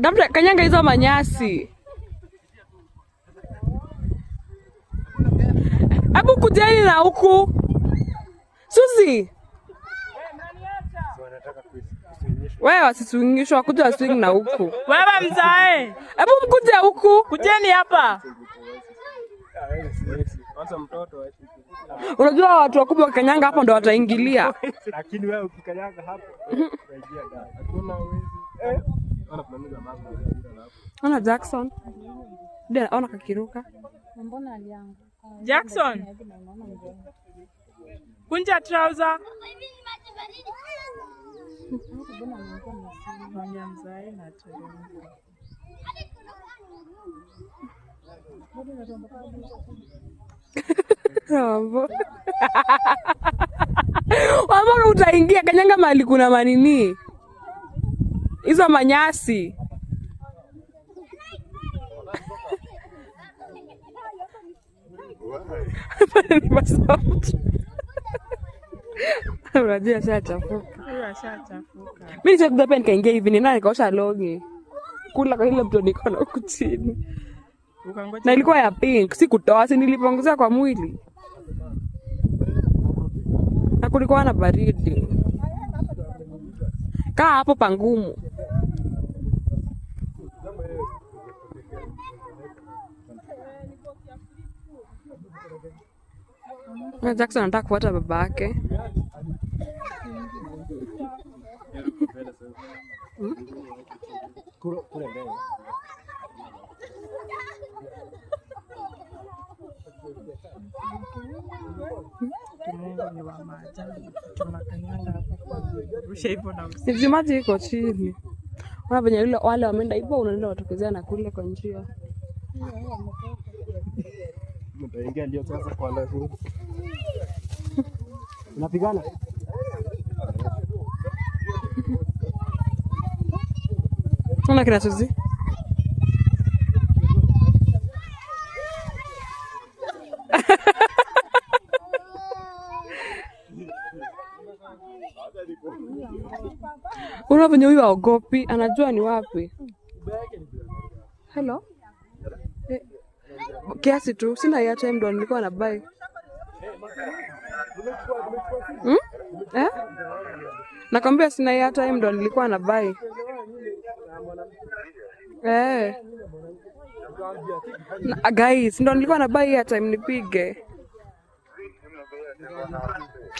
Labda kanyanga hizo manyasi. Hebu kujeni na huku. Suzi. Wewe wasiswingishwa kuja swing na huku. Wewe mzae. Hebu mkuje huku. Kujeni hapa. Unajua watu wakubwa wakikanyanga hapo ndo wataingilia. Lakini wewe ukikanyanga hapo unaingia ndani. Hakuna uwezi. Ona Jackson. Ndio ona kakiruka. Mbona aliangu? Jackson. Kunja trouser. Mwana mzae na teremka. Wamona utaingia kanyanga mali kuna manini. Hizo manyasi. Unajua shachafuka. Mimi nishakuja hapa nikaingia hivi ni nani nikaosha logi. Kula kwa ile mtu niko na huku chini. Na ilikuwa ya pink, si kutoa, si nilipongezea kwa mwili. Na kulikuwa na baridi. Kaa hapo pangumu. Na Jackson anataka kufuata babake. Maji iko chini. Wana venye yule wale wameenda hivyo unaenda watokezea na kule kwa njia. Mtaingia ndio sasa kwa lazima. Unapigana? Una kina Suzi? Una venye huyu aogopi, anajua ni wapi. Hello? Kiasi tu, sina airtime ndo nilikuwa na buy. Nakwambia sina airtime ndo nilikuwa na buy. Guys, ndo nilikuwa na buy airtime nipige.